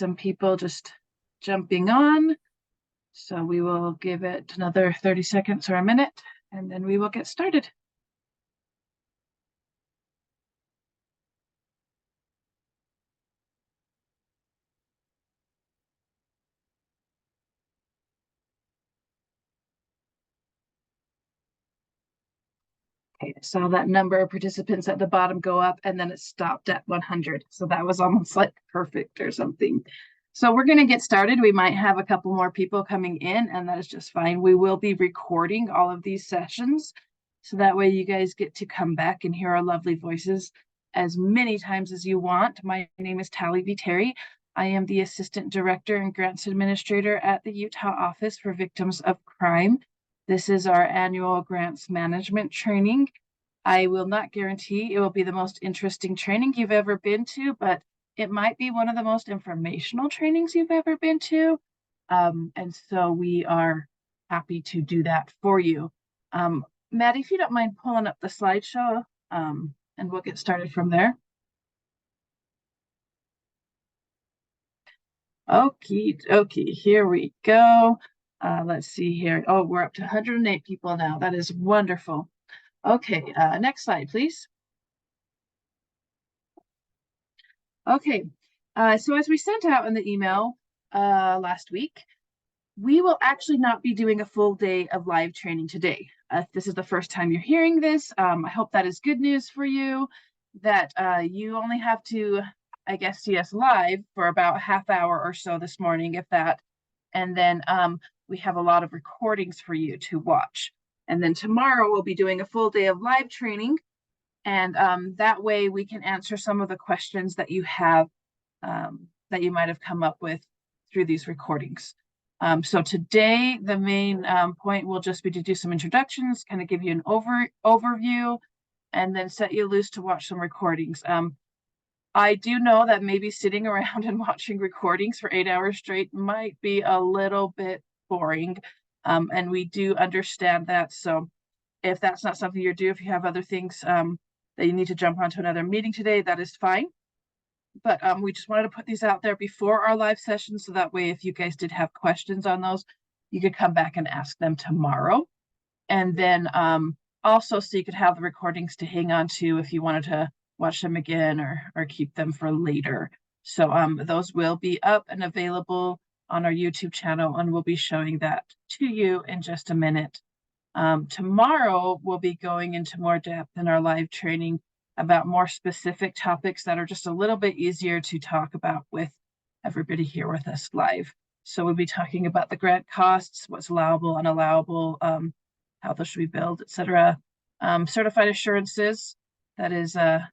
some people just jumping on. So we will give it another 30 seconds or a minute, and then we will get started. Okay, I saw that number of participants at the bottom go up, and then it stopped at 100. So that was almost like perfect or something. So we're going to get started. We might have a couple more people coming in, and that is just fine. We will be recording all of these sessions, so that way you guys get to come back and hear our lovely voices as many times as you want. My name is Tally V. Terry. I am the Assistant Director and Grants Administrator at the Utah Office for Victims of Crime. This is our annual grants management training. I will not guarantee it will be the most interesting training you've ever been to, but it might be one of the most informational trainings you've ever been to. And so we are happy to do that for you. Maddie, if you don't mind pulling up the slideshow, and we'll get started from there. Okay, here we go. Let's see here. Oh, we're up to 108 people now. That is wonderful. Okay, next slide, please. Okay, so as we sent out in the email last week, we will actually not be doing a full day of live training today. If this is the first time you're hearing this, I hope that is good news for you, that you only have to, I guess, see us live for about a half hour or so this morning, if that. And then we have a lot of recordings for you to watch. And then tomorrow we'll be doing a full day of live training. And that way we can answer some of the questions that you have, that you might have come up with through these recordings. So today, the main point will just be to do some introductions, kind of give you an overview, and then set you loose to watch some recordings. I do know that maybe sitting around and watching recordings for 8 hours straight might be a little bit boring, and we do understand that. So if that's not something you do, if you have other things that you need to jump onto another meeting today, that is fine. But we just wanted to put these out there before our live session, so that way if you guys did have questions on those, you could come back and ask them tomorrow. And then also so you could have the recordings to hang on to if you wanted to watch them again or keep them for later. So those will be up and available on our YouTube channel, and we'll be showing that to you in just a minute. Tomorrow we'll be going into more depth in our live training about more specific topics that are just a little bit easier to talk about with everybody here with us live. So we'll be talking about the grant costs, what's allowable, unallowable, how those should be billed, etc. Certified assurances, that is a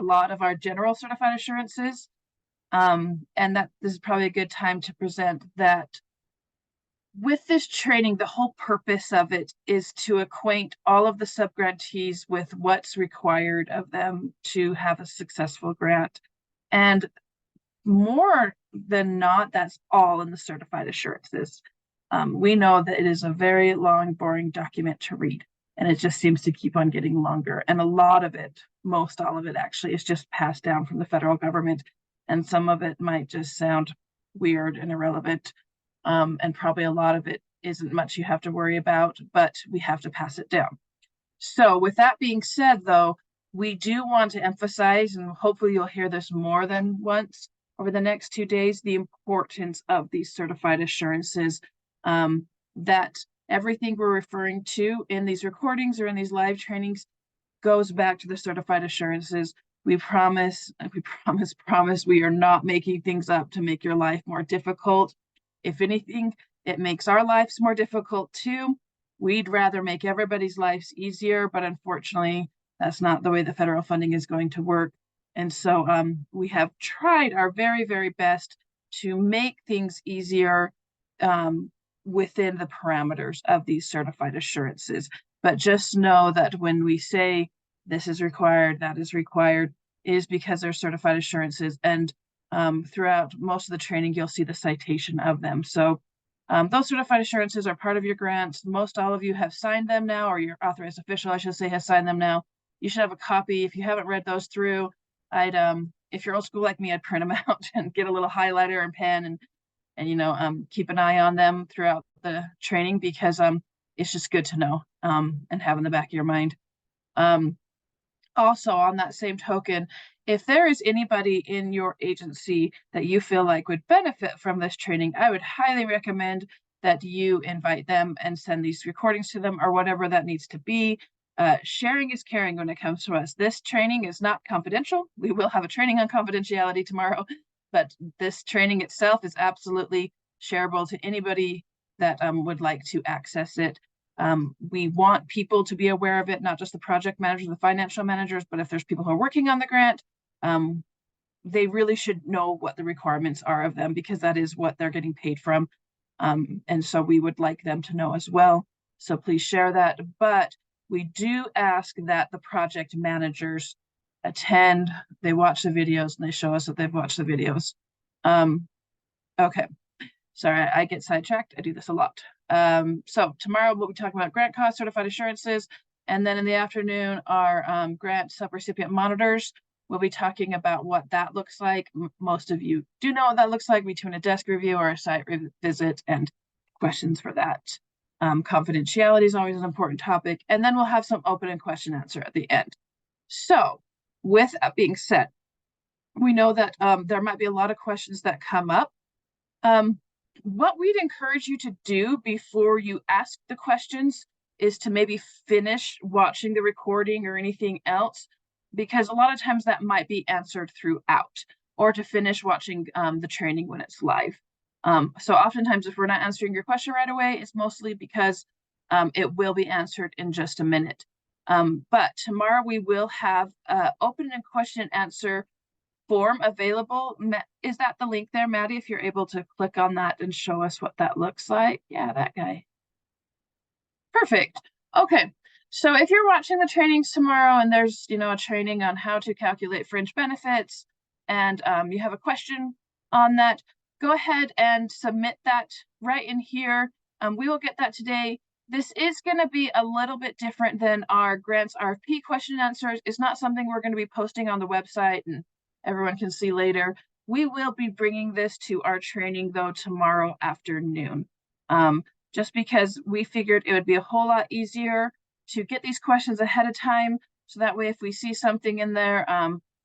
lot of our general certified assurances. And that this is probably a good time to present that with this training, the whole purpose of it is to acquaint all of the subgrantees with what's required of them to have a successful grant. And more than not, that's all in the certified assurances. We know that it is a very long, boring document to read, and it just seems to keep on getting longer. And a lot of it, most all of it actually, is just passed down from the federal government. And some of it might just sound weird and irrelevant. And probably a lot of it isn't much you have to worry about, but we have to pass it down. So with that being said, though, we do want to emphasize, and hopefully you'll hear this more than once over the next 2 days, the importance of these certified assurances, that everything we're referring to in these recordings or in these live trainings goes back to the certified assurances. We promise, we are not making things up to make your life more difficult. If anything, it makes our lives more difficult too. We'd rather make everybody's lives easier, but unfortunately, that's not the way the federal funding is going to work. And so we have tried our very, very best to make things easier within the parameters of these certified assurances. But just know that when we say this is required, that is required, it is because they're certified assurances. And throughout most of the training, you'll see the citation of them. So those certified assurances are part of your grants. Most all of you have signed them now, or your authorized official, I should say, has signed them now. You should have a copy. If you haven't read those through, if you're old school like me, I'd print them out and get a little highlighter and pen and keep an eye on them throughout the training, because it's just good to know and have in the back of your mind. Also, on that same token, if there is anybody in your agency that you feel like would benefit from this training, I would highly recommend that you invite them and send these recordings to them, or whatever that needs to be. Sharing is caring when it comes to us. This training is not confidential. We will have a training on confidentiality tomorrow, but this training itself is absolutely shareable to anybody that would like to access it. We want people to be aware of it, not just the project managers, the financial managers, but if there's people who are working on the grant, they really should know what the requirements are of them, because that is what they're getting paid from. And so we would like them to know as well. So please share that. But we do ask that the project managers attend, they watch the videos, and they show us that they've watched the videos. Okay, sorry, I get sidetracked. I do this a lot. So tomorrow we'll be talking about grant costs, certified assurances, and then in the afternoon, our grant subrecipient monitors. We'll be talking about what that looks like. Most of you do know what that looks like between a desk review or a site visit, and questions for that. Confidentiality is always an important topic. And then we'll have some open and question answer at the end. So with that being said, we know that there might be a lot of questions that come up. What we'd encourage you to do before you ask the questions is to maybe finish watching the recording or anything else, because a lot of times that might be answered throughout, or to finish watching the training when it's live. So oftentimes if we're not answering your question right away, it's mostly because it will be answered in just a minute. But tomorrow we will have open and question and answer form available. Is that the link there, Maddie? If you're able to click on that and show us what that looks like. Yeah, that guy. Perfect. Okay. So if you're watching the trainings tomorrow and there's, a training on how to calculate fringe benefits, and you have a question on that, go ahead and submit that right in here. We will get that today. This is going to be a little bit different than our grants RFP question and answers. It's not something we're going to be posting on the website and everyone can see later. We will be bringing this to our training though tomorrow afternoon, just because we figured it would be a whole lot easier to get these questions ahead of time. So that way, if we see something in there,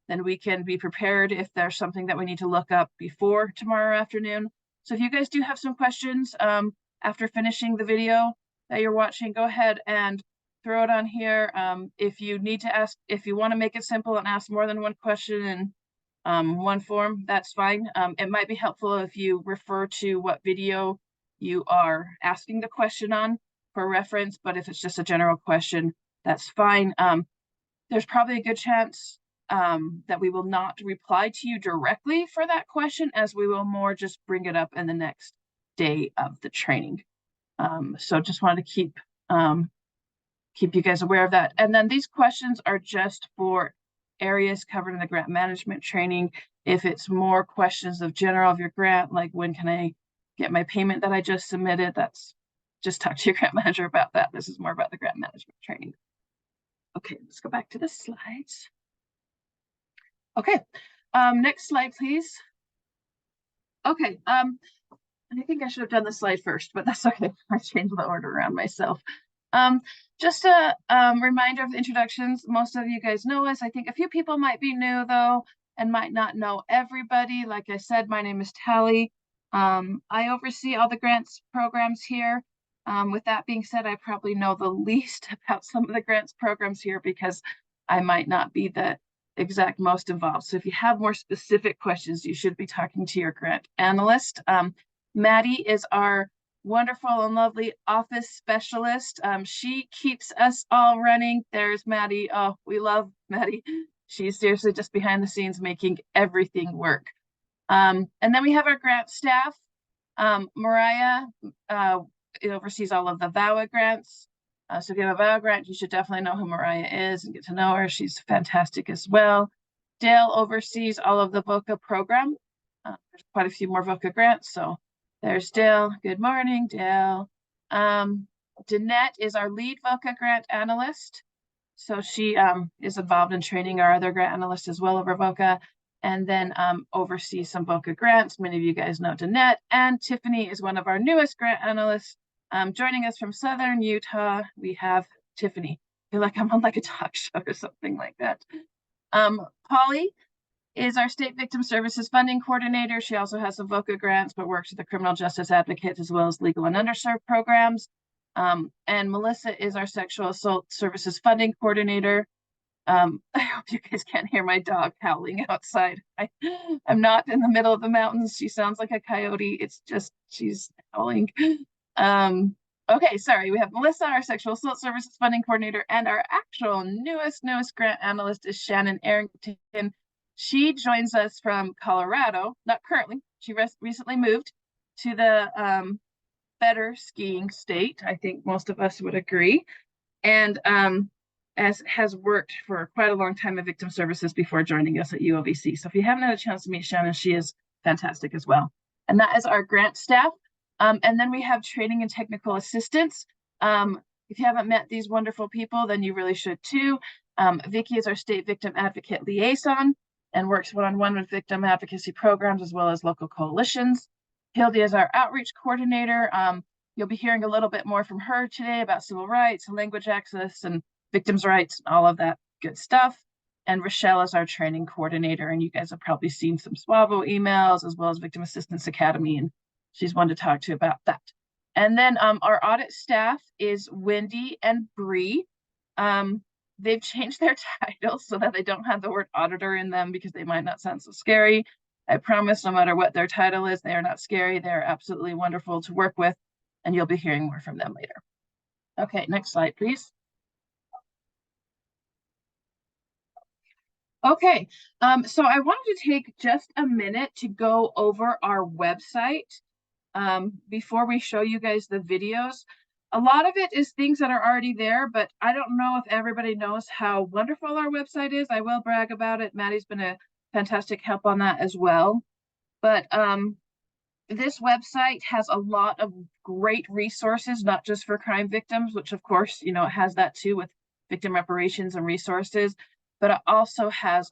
then we can be prepared if there's something that we need to look up before tomorrow afternoon. So if you guys do have some questions after finishing the video that you're watching, go ahead and throw it on here. If you need to ask, if you want to make it simple and ask more than one question in one form, that's fine. It might be helpful if you refer to what video you are asking the question on for reference, but if it's just a general question, that's fine. There's probably a good chance that we will not reply to you directly for that question, as we will more just bring it up in the next day of the training. So just wanted to keep you guys aware of that. And then these questions are just for areas covered in the grant management training. If it's more questions of general of your grant, like when can I get my payment that I just submitted, that's just talk to your grant manager about that. This is more about the grant management training. Okay, let's go back to the slides. Okay, next slide, please. Okay, I think I should have done the slide first, but that's okay. I changed the order around myself. Just a reminder of the introductions. Most of you guys know us. I think a few people might be new though, and might not know everybody. Like I said, my name is Tally. I oversee all the grants programs here. With that being said, I probably know the least about some of the grants programs here because I might not be the exact most involved. So if you have more specific questions, you should be talking to your grant analyst. Maddie is our wonderful and lovely office specialist. She keeps us all running. There's Maddie. Oh, we love Maddie. She's seriously just behind the scenes making everything work. And then we have our grant staff. Mariah oversees all of the VAWA grants. So if you have a VAWA grant, you should definitely know who Mariah is and get to know her. She's fantastic as well. Dale oversees all of the VOCA program. There's quite a few more VOCA grants, so there's Dale. Good morning, Dale. Danette is our lead VOCA grant analyst. So she is involved in training our other grant analysts as well over VOCA, and then oversees some VOCA grants. Many of you guys know Danette, and Tiffany is one of our newest grant analysts. Joining us from Southern Utah, we have Tiffany. I feel like I'm on like a talk show or something like that. Polly is our State Victim Services Funding Coordinator. She also has some VOCA grants, but works with the criminal justice advocates as well as legal and underserved programs. And Melissa is our Sexual Assault Services Funding Coordinator. I hope you guys can't hear my dog howling outside. I'm not in the middle of the mountains. She sounds like a coyote. It's just, she's howling. Okay, sorry. We have Melissa, our Sexual Assault Services Funding Coordinator, and our actual newest grant analyst is Shannon Arrington. She joins us from Colorado, not currently. She recently moved to the better skiing state. I think most of us would agree. And has worked for quite a long time in victim services before joining us at UOVC. So if you haven't had a chance to meet Shannon, she is fantastic as well. And that is our grant staff. And then we have training and technical assistance. If you haven't met these wonderful people, then you really should too. Vicki is our state victim advocate liaison and works one-on-one with victim advocacy programs as well as local coalitions. Hildy is our outreach coordinator. You'll be hearing a little bit more from her today about civil rights and language access and victims' rights and all of that good stuff. And Rochelle is our training coordinator, and you guys have probably seen some SWAVO emails as well as Victim Assistance Academy, and she's one to talk to about that. And then our audit staff is Wendy and Bree. They've changed their titles so that they don't have the word auditor in them because they might not sound so scary. I promise no matter what their title is, they are not scary. They're absolutely wonderful to work with, and you'll be hearing more from them later. Okay, next slide, please. Okay, so I wanted to take just a minute to go over our website before we show you guys the videos. A lot of it is things that are already there, but I don't know if everybody knows how wonderful our website is. I will brag about it. Maddie's been a fantastic help on that as well. But this website has a lot of great resources, not just for crime victims, which of course, you know, it has that too with victim reparations and resources, but it also has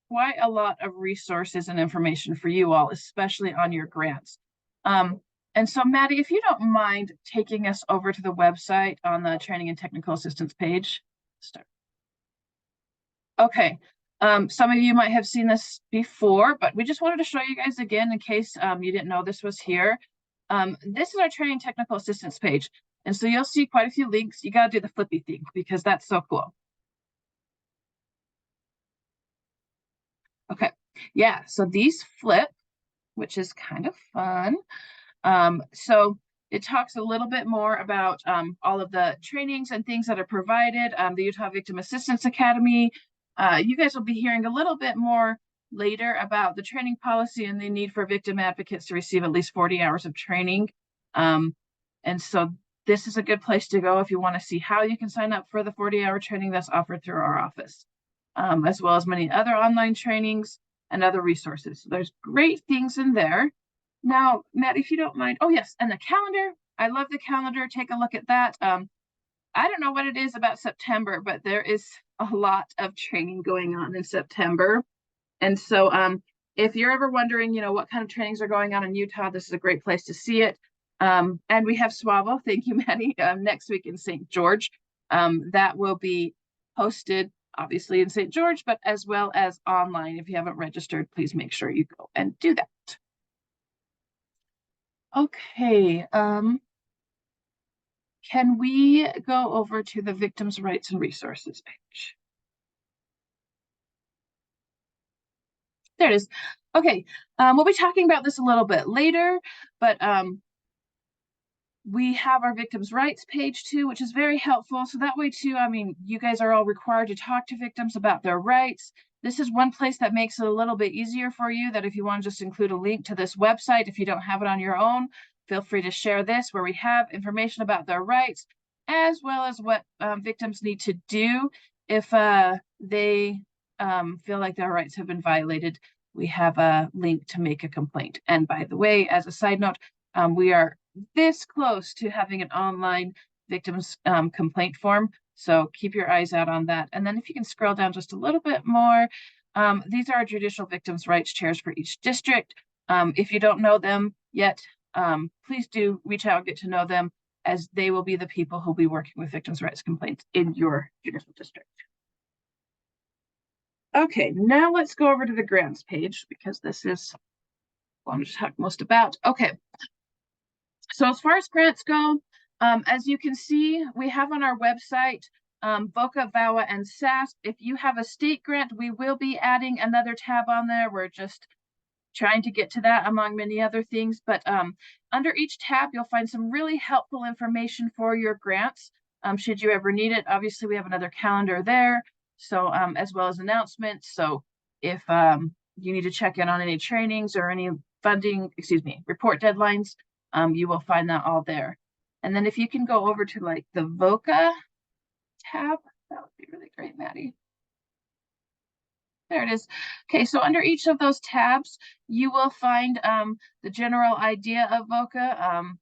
quite a lot of resources and information for you all, especially on your grants. And so, Maddie, if you don't mind taking us over to the website on the training and technical assistance page. Start. Okay. Some of you might have seen this before, but we just wanted to show you guys again in case you didn't know this was here. This is our training technical assistance page. And so you'll see quite a few links. You got to do the flippy thing because that's so cool. Okay. Yeah. So these flip, which is kind of fun. So it talks a little bit more about all of the trainings and things that are provided, the Utah Victim Assistance Academy. You guys will be hearing a little bit more later about the training policy and the need for victim advocates to receive at least 40 hours of training. And so this is a good place to go if you want to see how you can sign up for the 40-hour training that's offered through our office, as well as many other online trainings and other resources. So there's great things in there. Now, Matt, if you don't mind, oh yes, and the calendar. I love the calendar. Take a look at that. I don't know what it is about September, but there is a lot of training going on in September. And so if you're ever wondering, you know, what kind of trainings are going on in Utah, this is a great place to see it. And we have SWAVO, thank you, Maddie, next week in St. George. That will be hosted, obviously, in St. George, but as well as online. If you haven't registered, please make sure you go and do that. Okay, can we go over to the Victims' Rights and Resources page? There it is. Okay, we'll be talking about this a little bit later, but we have our victims' rights page too, which is very helpful. So that way too, I mean, you guys are all required to talk to victims about their rights. This is one place that makes it a little bit easier for you, that if you want to just include a link to this website, if you don't have it on your own, feel free to share this where we have information about their rights, as well as what victims need to do if they feel like their rights have been violated. We have a link to make a complaint. And by the way, as a side note, we are this close to having an online victims complaint form. So keep your eyes out on that. And then if you can scroll down just a little bit more, these are our judicial victims' rights chairs for each district. If you don't know them yet, please do reach out and get to know them, as they will be the people who'll be working with victims' rights complaints in your judicial district. Okay, now let's go over to the grants page, because this is what I'm to talk most about. Okay, so as far as grants go, as you can see, we have on our website VOCA, VAWA, and SASP. If you have a state grant, we will be adding another tab on there. We're just trying to get to that among many other things. But under each tab, you'll find some really helpful information for your grants. Should you ever need it, obviously we have another calendar there. So as well as announcements. So if you need to check in on any trainings or any funding, report deadlines, you will find that all there. And then if you can go over to like the VOCA tab, that would be really great, Maddie. There it is. Okay, so under each of those tabs, you will find the general idea of VOCA.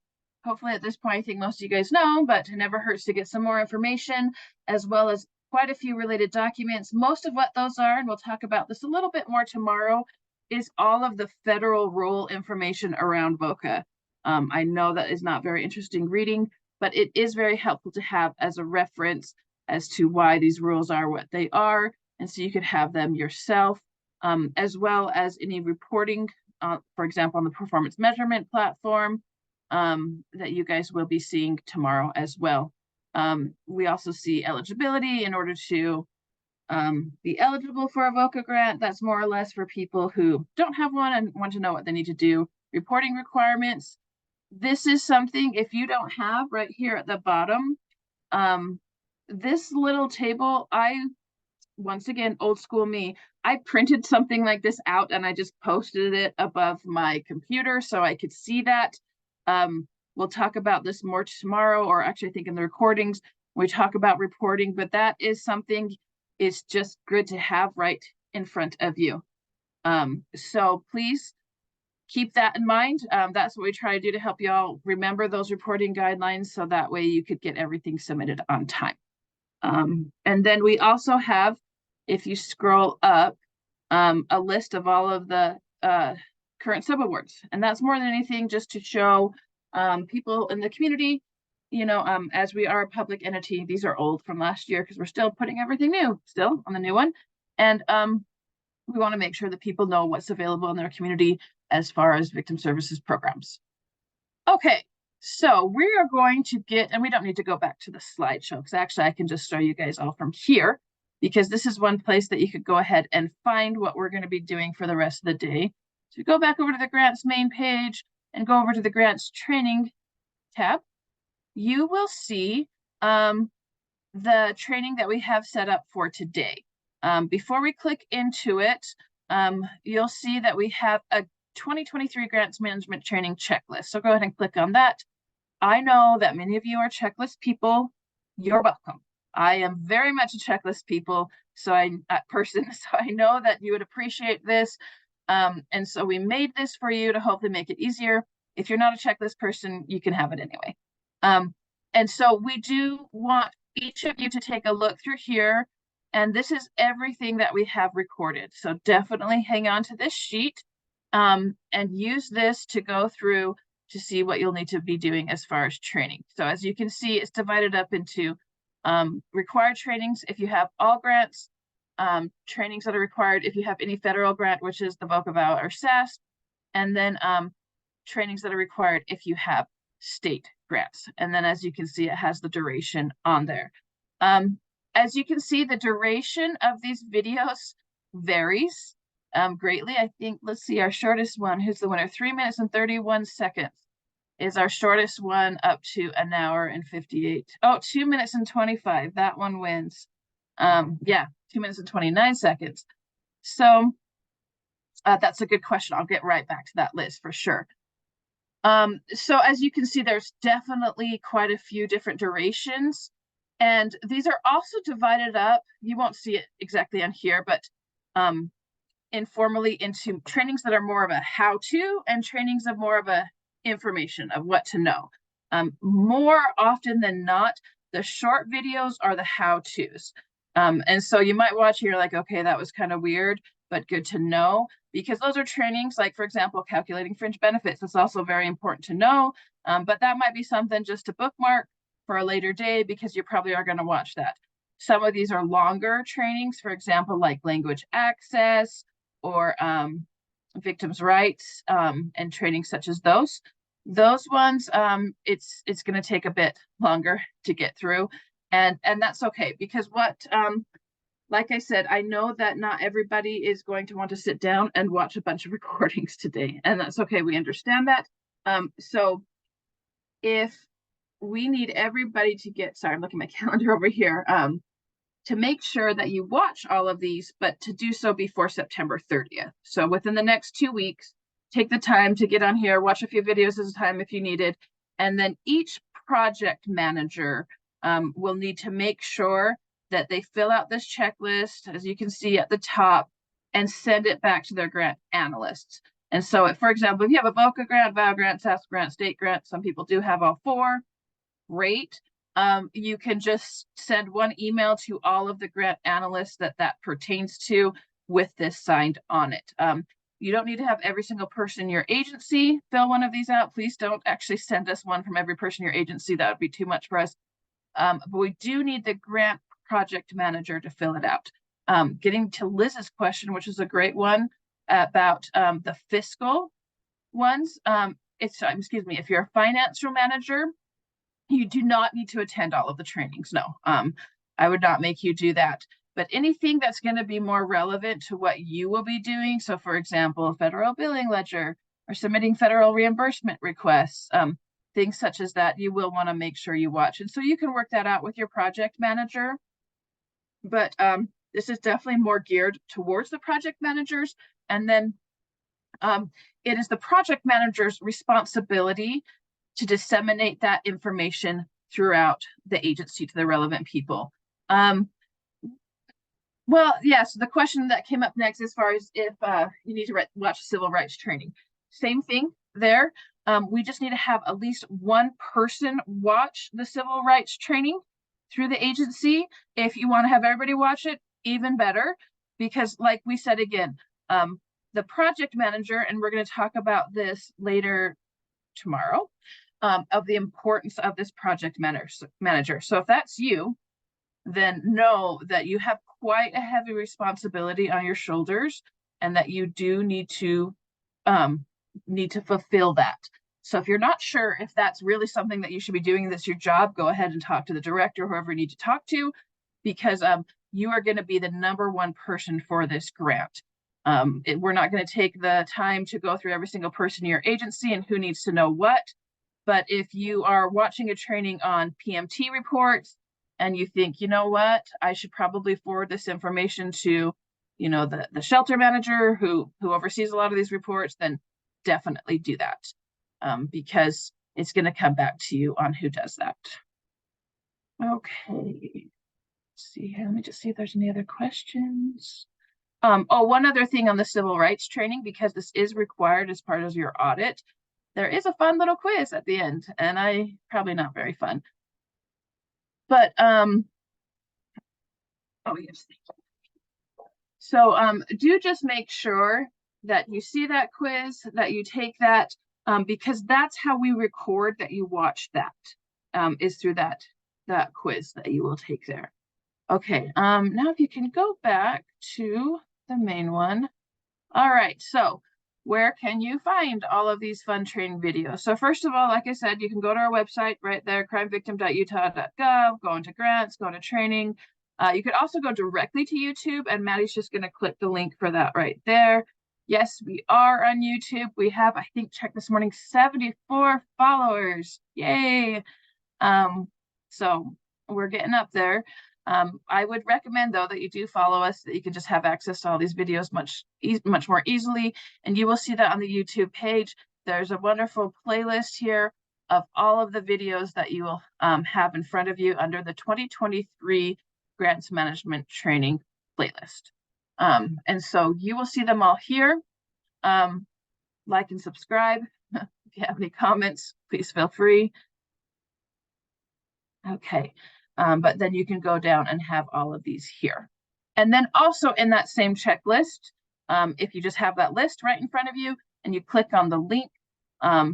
Hopefully at this point, I think most of you guys know, but it never hurts to get some more information, as well as quite a few related documents. Most of what those are, and we'll talk about this a little bit more tomorrow, is all of the federal rule information around VOCA. I know that is not very interesting reading, but it is very helpful to have as a reference as to why these rules are what they are. And so you could have them yourself, as well as any reporting, for example, on the performance measurement platform that you guys will be seeing tomorrow as well. We also see eligibility in order to be eligible for a VOCA grant. That's more or less for people who don't have one and want to know what they need to do. Reporting requirements. This is something, if you don't have right here at the bottom, this little table, once again, old school me, I printed something like this out and I just posted it above my computer so I could see that. We'll talk about this more tomorrow, or actually I think in the recordings, we talk about reporting, but that is something, it's just good to have right in front of you. So please keep that in mind. That's what we try to do to help you all remember those reporting guidelines, so that way you could get everything submitted on time. And then we also have, if you scroll up, a list of all of the current subawards. And that's more than anything just to show people in the community, you know, as we are a public entity, these are old from last year because we're still putting everything new still on the new one. And we want to make sure that people know what's available in their community as far as victim services programs. Okay. So we are going to get, and we don't need to go back to the slideshow, because actually I can just show you guys all from here, because this is one place that you could go ahead and find what we're going to be doing for the rest of the day. So go back over to the grants main page and go over to the grants training tab. You will see the training that we have set up for today. Before we click into it, you'll see that we have a 2023 grants management training checklist. So go ahead and click on that. I know that many of you are checklist people. You're welcome. I am very much a checklist people, so I know that you would appreciate this. And so we made this for you to hopefully make it easier. If you're not a checklist person, you can have it anyway. And so we do want each of you to take a look through here. And this is everything that we have recorded. So definitely hang on to this sheet and use this to go through to see what you'll need to be doing as far as training. So as you can see, it's divided up into required trainings if you have all grants, trainings that are required if you have any federal grant, which is the VOCA, VAWA, or SASP, and then trainings that are required if you have state grants. And then as you can see, it has the duration on there. As you can see, the duration of these videos varies greatly. I think, let's see, our shortest one, who's the winner? 3 minutes and 31 seconds is our shortest one, up to 1 hour and 58. Oh, 2 minutes and 25. That one wins. Yeah, 2 minutes and 29 seconds. So that's a good question. I'll get right back to that list for sure. So as you can see, there's definitely quite a few different durations. And these are also divided up. You won't see it exactly on here, but informally into trainings that are more of a how-to and trainings of more of a information of what to know. More often than not, The short videos are the how-tos. And so you might watch and you're like, okay, that was kind of weird, but good to know, because those are trainings like, for example, calculating fringe benefits. It's also very important to know, but that might be something just to bookmark for a later day because you probably are going to watch that. Some of these are longer trainings, for example, like language access or victims' rights and training such as those. Those ones, it's going to take a bit longer to get through, and that's okay, because what like I said, I know that not everybody is going to want to sit down and watch a bunch of recordings today, and that's okay. We understand that. So if we need everybody to get, sorry, I'm looking at my calendar over here, to make sure that you watch all of these, but to do so before September 30th. So within the next 2 weeks, take the time to get on here, watch a few videos at a time if you needed, and then each project manager will need to make sure that they fill out this checklist, as you can see at the top, and send it back to their grant analysts. And so, for example, if you have a VOCA grant, VOW grant, SASC grant, state grant, some people do have all four, great. You can just send one email to all of the grant analysts that pertains to with this signed on it. You don't need to have every single person in your agency fill one of these out. Please don't actually send us one from every person in your agency. That would be too much for us. But we do need the grant project manager to fill it out. Getting to Liz's question, which is a great one about the fiscal ones. Excuse me, if you're a financial manager, you do not need to attend all of the trainings. No, I would not make you do that. But anything that's going to be more relevant to what you will be doing, so for example, federal billing ledger or submitting federal reimbursement requests, things such as that, you will want to make sure you watch. And so you can work that out with your project manager. But this is definitely more geared towards the project managers. And then it is the project manager's responsibility to disseminate that information throughout the agency to the relevant people. Well, yeah, so the question that came up next, as far as if you need to watch civil rights training, same thing there. We just need to have at least one person watch the civil rights training through the agency. If you want to have everybody watch it, even better, because like we said again, the project manager, and we're going to talk about this later tomorrow, of the importance of this project manager. So if that's you, then know that you have quite a heavy responsibility on your shoulders, and that you do need to fulfill that. So if you're not sure if that's really something that you should be doing, that's your job, go ahead and talk to the director, whoever you need to talk to, because you are going to be the #1 person for this grant. We're not going to take the time to go through every single person in your agency and who needs to know what. But if you are watching a training on PMT reports and you think, you know what, I should probably forward this information to, you know, the shelter manager who oversees a lot of these reports, then definitely do that, because it's going to come back to you on who does that. Okay. Let's see here. Let me just see if there's any other questions. Oh, one other thing on the civil rights training, because this is required as part of your audit, there is a fun little quiz at the end, and probably not very fun. But, oh yes. So do just make sure that you see that quiz, that you take that, because that's how we record that you watch that, is through that quiz that you will take there. Okay, now if you can go back to the main one. All right, so where can you find all of these fun training videos? So first of all, like I said, you can go to our website right there, crimevictim.utah.gov, go into grants, go into training. You could also go directly to YouTube, and Maddie's just going to click the link for that right there. Yes, we are on YouTube. We have, I think, checked this morning, 74 followers. Yay! So we're getting up there. I would recommend, though, that you do follow us, that you can just have access to all these videos much more easily. And you will see that on the YouTube page. There's a wonderful playlist here of all of the videos that you will have in front of you under the 2023 Grants Management Training playlist. And so you will see them all here. Like and subscribe. If you have any comments, please feel free. Okay. but then you can go down and have all of these here. And then also in that same checklist, if you just have that list right in front of you and you click on the link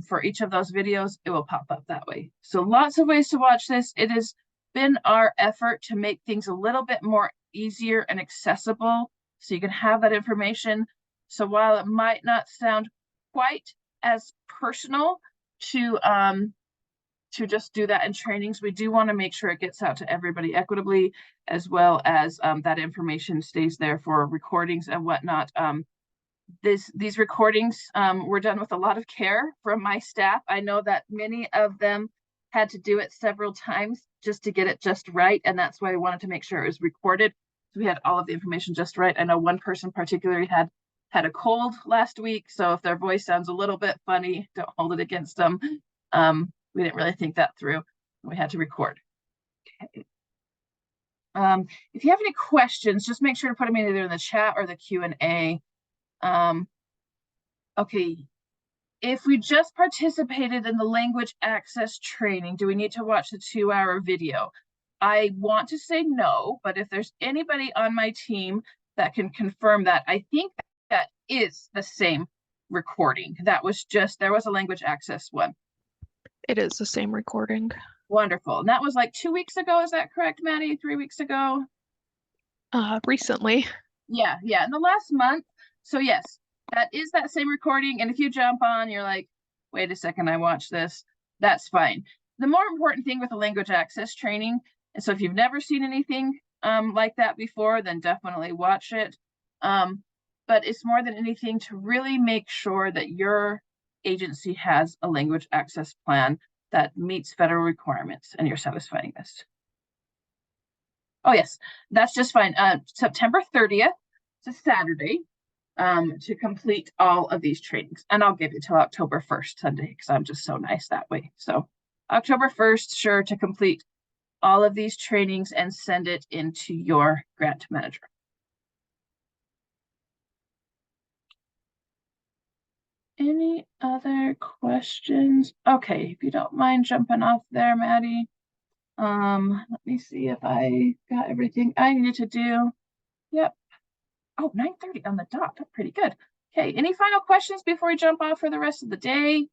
for each of those videos, it will pop up that way. So lots of ways to watch this. It has been our effort to make things a little bit more easier and accessible so you can have that information. So while it might not sound quite as personal to just do that in trainings, we do want to make sure it gets out to everybody equitably, as well as that information stays there for recordings and whatnot. These recordings were done with a lot of care from my staff. I know that many of them had to do it several times just to get it just right, and that's why I wanted to make sure it was recorded so we had all of the information just right. I know one person particularly had a cold last week, so if their voice sounds a little bit funny, don't hold it against them. We didn't really think that through. We had to record. Okay. If you have any questions, just make sure to put them either in the chat or the Q&A. Okay, if we just participated in the language access training, do we need to watch the 2-hour video? I want to say no, but if there's anybody on my team that can confirm that, I think that is the same recording. There was a language access one. It is the same recording. Wonderful. And that was like 2 weeks ago. Is that correct, Maddie? 3 weeks ago? Recently. Yeah, in the last month. So yes, that is that same recording. And if you jump on, you're like, wait a second, I watched this. That's fine. The more important thing with the language access training, and so if you've never seen anything like that before, then definitely watch it. But it's more than anything to really make sure that your agency has a language access plan that meets federal requirements and you're satisfying this. Oh yes, that's just fine. September 30th, it's a Saturday, to complete all of these trainings. And I'll give you till October 1st Sunday because I'm just so nice that way. So October 1st, sure, to complete all of these trainings and send it into your grant manager. Any other questions? Okay, if you don't mind jumping off there, Maddie. Let me see if I got everything I needed to do. Yep. Oh, 9:30 on the dot. That's pretty good. Okay, any final questions before we jump off for the rest of the day?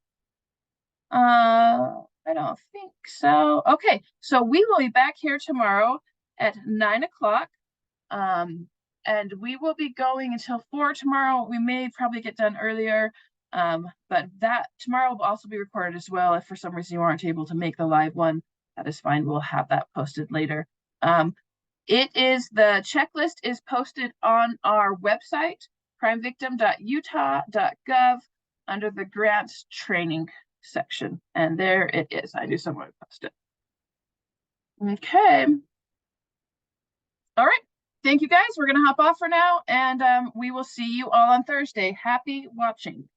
I don't think so. Okay, so we will be back here tomorrow at 9 o'clock. And we will be going until 4 tomorrow. We may probably get done earlier. But that tomorrow will also be recorded as well. If for some reason you aren't able to make the live one, that is fine. We'll have that posted later. The checklist is posted on our website, crimevictim.utah.gov, under the grants training section. And there it is. I knew someone would post it. Okay. All right. Thank you guys. We're going to hop off for now, and we will see you all on Thursday. Happy watching.